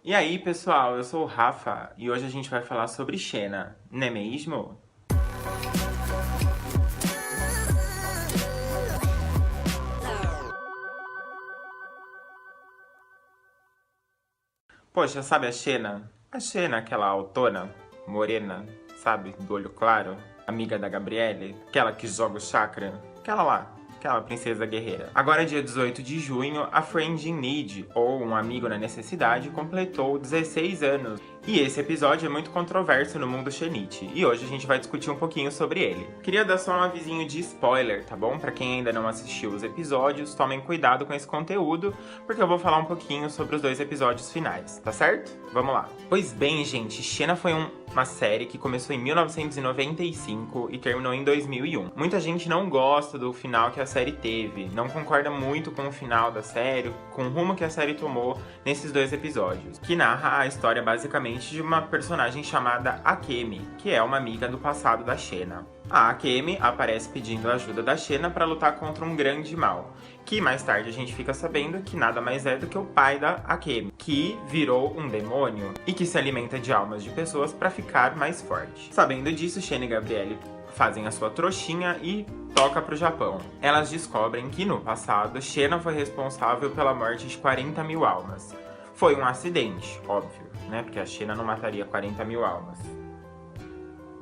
E aí, pessoal, eu sou o Rafa e hoje a gente vai falar sobre Xena, não é mesmo? Poxa, sabe a Xena? A Xena, aquela autona, morena, sabe, do olho claro, amiga da Gabrielle, aquela que joga o chakra, aquela lá. Aquela princesa guerreira. Agora, dia 18 de junho, a Friend in Need, ou Um Amigo na Necessidade, completou 16 anos. E esse episódio é muito controverso no mundo Xenite, e hoje a gente vai discutir um pouquinho sobre ele. Queria dar só um avisinho de spoiler, tá bom? Pra quem ainda não assistiu os episódios, tomem cuidado com esse conteúdo, porque eu vou falar um pouquinho sobre os 2 episódios finais, tá certo? Vamos lá. Pois bem, gente, Xena foi uma série que começou em 1995 e terminou em 2001. Muita gente não gosta do final que a série teve, não concorda muito com o final da série, com o rumo que a série tomou nesses 2 episódios, que narra a história basicamente de uma personagem chamada Akemi, que é uma amiga do passado da Xena. A Akemi aparece pedindo a ajuda da Xena para lutar contra um grande mal, que mais tarde a gente fica sabendo que nada mais é do que o pai da Akemi, que virou um demônio e que se alimenta de almas de pessoas para ficar mais forte. Sabendo disso, Xena e Gabrielle fazem a sua trouxinha e toca pro Japão. Elas descobrem que no passado, Xena foi responsável pela morte de 40 mil almas. Foi um acidente, óbvio, né? Porque a Xena não mataria 40 mil almas.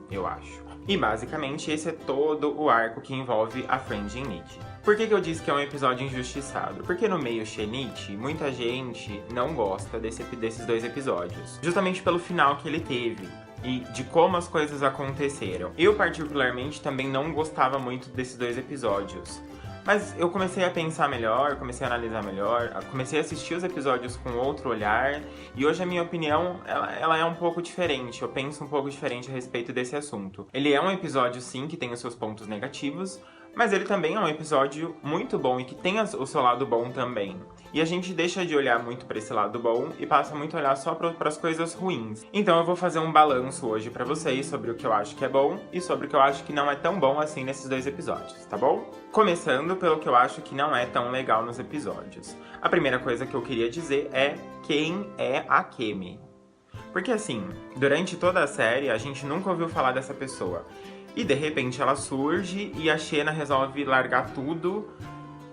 Eu acho. E basicamente esse é todo o arco que envolve a Friend in Need. Por que eu disse que é um episódio injustiçado? Porque no meio Xenite, muita gente não gosta desses 2 episódios. Justamente pelo final que ele teve e de como as coisas aconteceram. Eu particularmente também não gostava muito desses 2 episódios. Mas eu comecei a pensar melhor, comecei a analisar melhor, comecei a assistir os episódios com outro olhar, e hoje a minha opinião, ela é um pouco diferente, eu penso um pouco diferente a respeito desse assunto. Ele é um episódio, sim, que tem os seus pontos negativos, mas ele também é um episódio muito bom e que tem o seu lado bom também. E a gente deixa de olhar muito pra esse lado bom e passa muito a olhar só pras coisas ruins. Então eu vou fazer um balanço hoje pra vocês sobre o que eu acho que é bom e sobre o que eu acho que não é tão bom assim nesses 2 episódios, tá bom? Começando pelo que eu acho que não é tão legal nos episódios. A primeira coisa que eu queria dizer é quem é a Akemi. Porque assim, durante toda a série a gente nunca ouviu falar dessa pessoa. E de repente ela surge e a Xena resolve largar tudo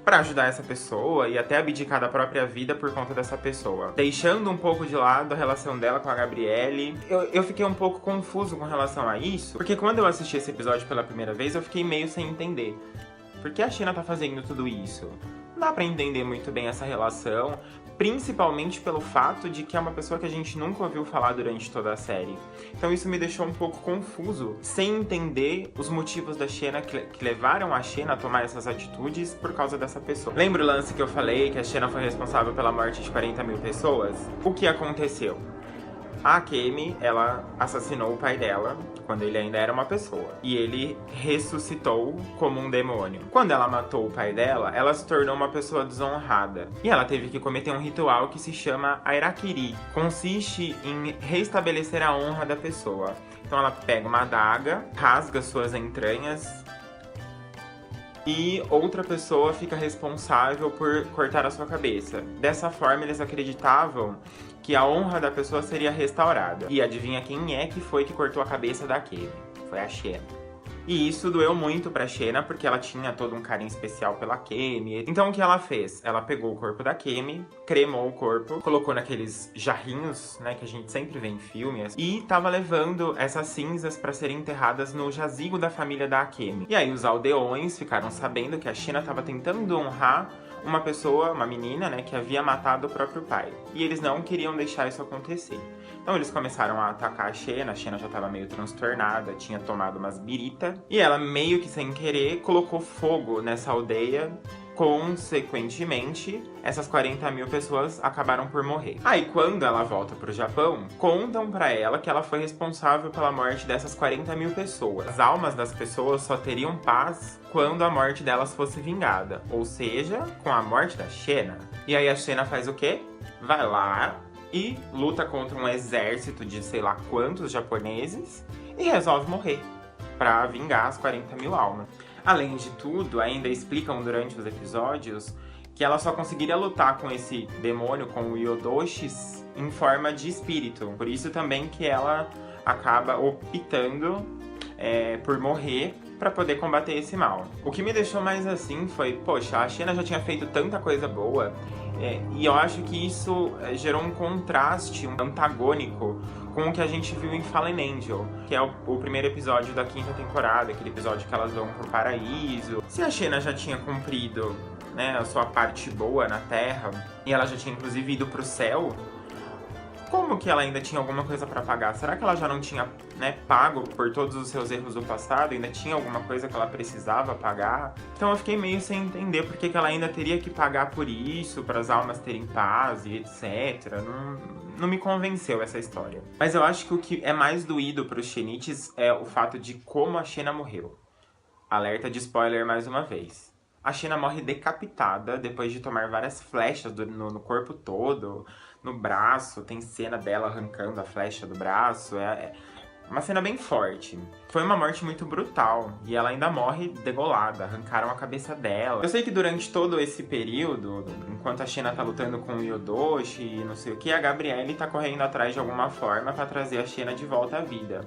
pra ajudar essa pessoa e até abdicar da própria vida por conta dessa pessoa. Deixando um pouco de lado a relação dela com a Gabrielle. Eu fiquei um pouco confuso com relação a isso, porque quando eu assisti esse episódio pela primeira vez, eu fiquei meio sem entender. Por que a Xena tá fazendo tudo isso? Não dá pra entender muito bem essa relação, principalmente pelo fato de que é uma pessoa que a gente nunca ouviu falar durante toda a série. Então isso me deixou um pouco confuso, sem entender os motivos da Xena que levaram a Xena a tomar essas atitudes por causa dessa pessoa. Lembra o lance que eu falei que a Xena foi responsável pela morte de 40 mil pessoas? O que aconteceu? A Akemi, ela assassinou o pai dela quando ele ainda era uma pessoa. E ele ressuscitou como um demônio. Quando ela matou o pai dela, ela se tornou uma pessoa desonrada. E ela teve que cometer um ritual que se chama Airakiri. Consiste em restabelecer a honra da pessoa. Então ela pega uma adaga, rasga suas entranhas e outra pessoa fica responsável por cortar a sua cabeça. Dessa forma, eles acreditavam que a honra da pessoa seria restaurada. E adivinha quem é que foi que cortou a cabeça da Akemi? Foi a Xena. E isso doeu muito pra Xena, porque ela tinha todo um carinho especial pela Akemi. Então o que ela fez? Ela pegou o corpo da Akemi, cremou o corpo, colocou naqueles jarrinhos, né, que a gente sempre vê em filmes, e tava levando essas cinzas pra serem enterradas no jazigo da família da Akemi. E aí os aldeões ficaram sabendo que a Xena tava tentando honrar uma pessoa, uma menina, né, que havia matado o próprio pai. E eles não queriam deixar isso acontecer. Então eles começaram a atacar a Xena já tava meio transtornada, tinha tomado umas birita. E ela, meio que sem querer, colocou fogo nessa aldeia. Consequentemente, essas 40 mil pessoas acabaram por morrer. Aí, quando ela volta pro Japão, contam pra ela que ela foi responsável pela morte dessas 40 mil pessoas. As almas das pessoas só teriam paz quando a morte delas fosse vingada. Ou seja, com a morte da Xena. E aí a Xena faz o quê? Vai lá e luta contra um exército de sei lá quantos japoneses e resolve morrer pra vingar as 40 mil almas. Além de tudo, ainda explicam durante os episódios que ela só conseguiria lutar com esse demônio, com o Yodoshi, em forma de espírito. Por isso também que ela acaba optando por morrer para poder combater esse mal. O que me deixou mais assim foi, poxa, a Xena já tinha feito tanta coisa boa, e eu acho que isso gerou um contraste, um antagônico com o que a gente viu em Fallen Angel, que é o primeiro episódio da 5ª temporada, aquele episódio que elas vão pro paraíso. Se a Xena já tinha cumprido, né, a sua parte boa na Terra, e ela já tinha inclusive ido pro céu, como que ela ainda tinha alguma coisa pra pagar? Será que ela já não tinha, né, pago por todos os seus erros do passado? Ainda tinha alguma coisa que ela precisava pagar? Então eu fiquei meio sem entender por que ela ainda teria que pagar por isso, para as almas terem paz e etc. Não me convenceu essa história. Mas eu acho que o que é mais doído pros Xenites é o fato de como a Xena morreu. Alerta de spoiler mais uma vez. A Xena morre decapitada depois de tomar várias flechas no corpo todo, no braço. Tem cena dela arrancando a flecha do braço. É uma cena bem forte. Foi uma morte muito brutal. E ela ainda morre degolada. Arrancaram a cabeça dela. Eu sei que durante todo esse período, enquanto a Xena tá lutando com o Yodoshi e não sei o que, a Gabrielle tá correndo atrás de alguma forma pra trazer a Xena de volta à vida.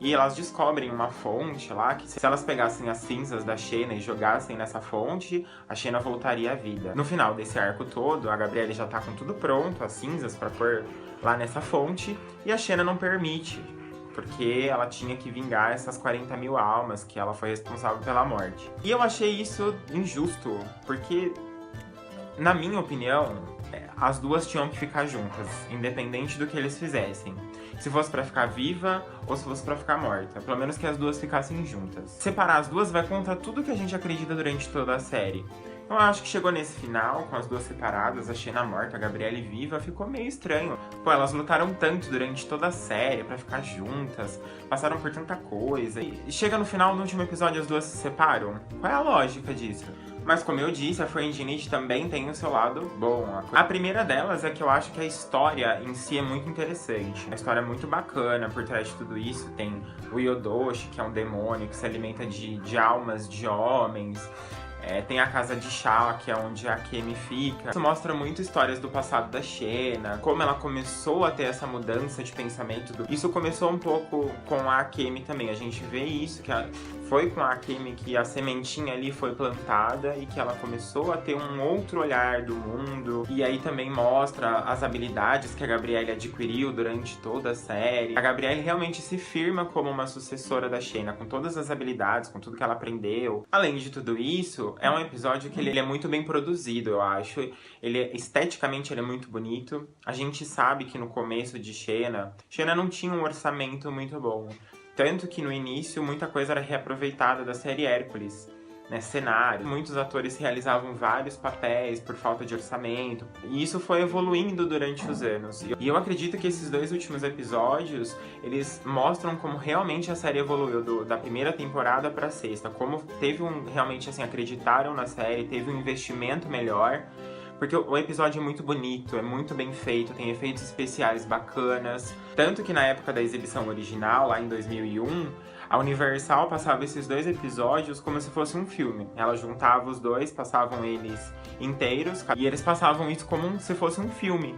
E elas descobrem uma fonte lá, que se elas pegassem as cinzas da Xena e jogassem nessa fonte, a Xena voltaria à vida. No final desse arco todo, a Gabrielle já tá com tudo pronto, as cinzas pra pôr lá nessa fonte, e a Xena não permite, porque ela tinha que vingar essas 40 mil almas, que ela foi responsável pela morte. E eu achei isso injusto, porque, na minha opinião, as duas tinham que ficar juntas, independente do que eles fizessem. Se fosse pra ficar viva ou se fosse pra ficar morta. Pelo menos que as duas ficassem juntas. Separar as duas vai contra tudo que a gente acredita durante toda a série. Então eu acho que chegou nesse final, com as duas separadas, a Xena morta, a Gabrielle viva, ficou meio estranho. Pô, elas lutaram tanto durante toda a série pra ficar juntas, passaram por tanta coisa. E chega no final, no último episódio, as duas se separam. Qual é a lógica disso? Mas como eu disse, a Friend Need também tem o seu lado bom. A primeira delas é que eu acho que a história em si é muito interessante. A história é muito bacana, por trás de tudo isso tem o Yodoshi, que é um demônio que se alimenta de almas de homens. Tem a casa de Shala, que é onde a Akemi fica. Isso mostra muito histórias do passado da Xena, como ela começou a ter essa mudança de pensamento. Isso começou um pouco com a Akemi também. A gente vê isso, que foi com a Akemi que a sementinha ali foi plantada e que ela começou a ter um outro olhar do mundo. E aí também mostra as habilidades que a Gabrielle adquiriu durante toda a série. A Gabrielle realmente se firma como uma sucessora da Xena, com todas as habilidades, com tudo que ela aprendeu. Além de tudo isso, é um episódio que ele é muito bem produzido, eu acho. Esteticamente ele é muito bonito. A gente sabe que no começo de Xena não tinha um orçamento muito bom. Tanto que no início muita coisa era reaproveitada da série Hércules, né? Cenário. Muitos atores realizavam vários papéis por falta de orçamento. E isso foi evoluindo durante os anos. E eu acredito que esses 2 últimos episódios, eles mostram como realmente a série evoluiu da primeira temporada pra 6ª. Como teve realmente, assim, acreditaram na série, teve um investimento melhor. Porque o episódio é muito bonito, é muito bem feito, tem efeitos especiais bacanas. Tanto que na época da exibição original, lá em 2001, a Universal passava esses 2 episódios como se fosse um filme. Ela juntava os dois, passavam eles inteiros, e eles passavam isso como se fosse um filme.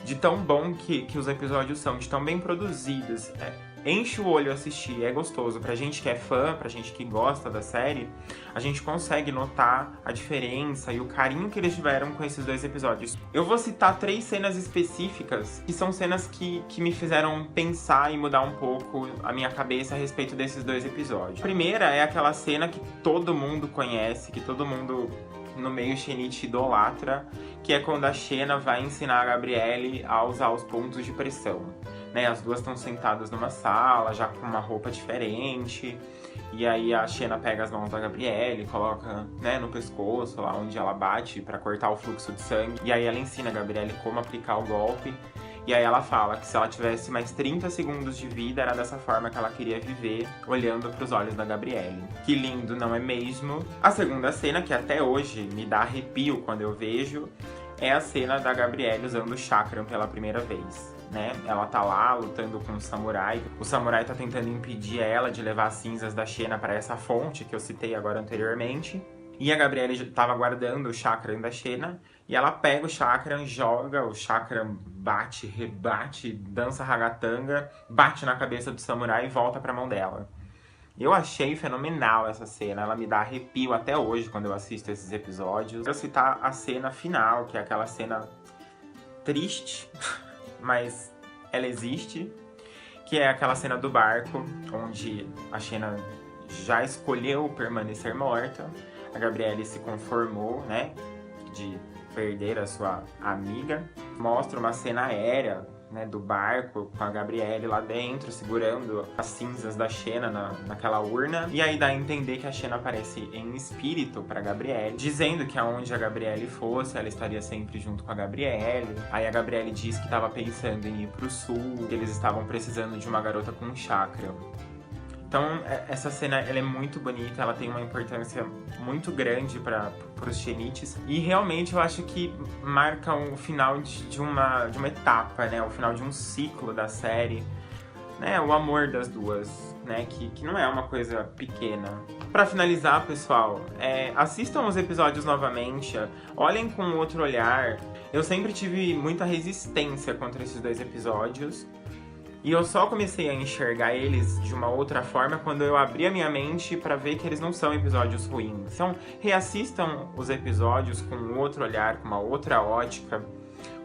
De tão bom que os episódios são, de tão bem produzidos. Enche o olho assistir, é gostoso. Pra gente que é fã, pra gente que gosta da série, a gente consegue notar a diferença e o carinho que eles tiveram com esses 2 episódios. Eu vou citar 3 cenas específicas, que são cenas que me fizeram pensar e mudar um pouco a minha cabeça a respeito desses 2 episódios. A primeira é aquela cena que todo mundo conhece, que todo mundo no meio Xenite idolatra, que é quando a Xena vai ensinar a Gabrielle a usar os pontos de pressão. Né, as duas estão sentadas numa sala, já com uma roupa diferente. E aí a Xena pega as mãos da Gabrielle, coloca, né, no pescoço, lá onde ela bate, pra cortar o fluxo de sangue. E aí ela ensina a Gabrielle como aplicar o golpe. E aí ela fala que se ela tivesse mais 30 segundos de vida, era dessa forma que ela queria viver, olhando pros olhos da Gabrielle. Que lindo, não é mesmo? A segunda cena, que até hoje me dá arrepio quando eu vejo, é a cena da Gabrielle usando o chakram pela primeira vez. Né? Ela tá lá lutando com o samurai. O samurai tá tentando impedir ela de levar as cinzas da Xena para essa fonte que eu citei agora anteriormente. E a Gabrielle tava guardando o chakra da Xena. E ela pega o chakra, joga, o chakra bate, rebate, dança ragatanga, bate na cabeça do samurai e volta pra mão dela. Eu achei fenomenal essa cena, ela me dá arrepio até hoje quando eu assisto esses episódios. Eu vou citar a cena final, que é aquela cena triste, mas ela existe, que é aquela cena do barco, onde a Xena já escolheu permanecer morta, a Gabrielle se conformou, né, de perder a sua amiga. Mostra uma cena aérea, né, do barco com a Gabrielle lá dentro, segurando as cinzas da Xena naquela urna. E aí dá a entender que a Xena aparece em espírito pra Gabrielle, dizendo que aonde a Gabrielle fosse, ela estaria sempre junto com a Gabrielle. Aí a Gabrielle diz que estava pensando em ir pro sul, que eles estavam precisando de uma garota com um chakra. Então, essa cena ela é muito bonita, ela tem uma importância muito grande para os Xenites. E realmente eu acho que marca o final de uma etapa, né? O final de um ciclo da série. Né? O amor das duas, né? Que não é uma coisa pequena. Para finalizar, pessoal, assistam os episódios novamente, olhem com outro olhar. Eu sempre tive muita resistência contra esses 2 episódios. E eu só comecei a enxergar eles de uma outra forma quando eu abri a minha mente pra ver que eles não são episódios ruins. Então, reassistam os episódios com um outro olhar, com uma outra ótica.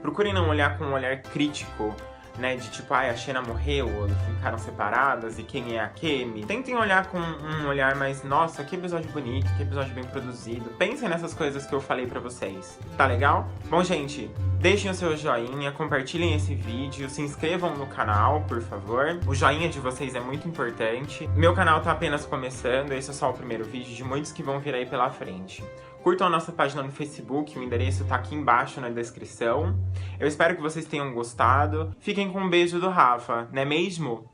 Procurem não olhar com um olhar crítico, né? De tipo, a Xena morreu, ficaram separadas, e quem é a Kemi? Tentem olhar com um olhar mais, nossa, que episódio bonito, que episódio bem produzido. Pensem nessas coisas que eu falei pra vocês. Tá legal? Bom, gente, deixem o seu joinha, compartilhem esse vídeo, se inscrevam no canal, por favor. O joinha de vocês é muito importante. Meu canal tá apenas começando, esse é só o primeiro vídeo de muitos que vão vir aí pela frente. Curtam a nossa página no Facebook, o endereço tá aqui embaixo na descrição. Eu espero que vocês tenham gostado. Fiquem com um beijo do Rafa, não é mesmo?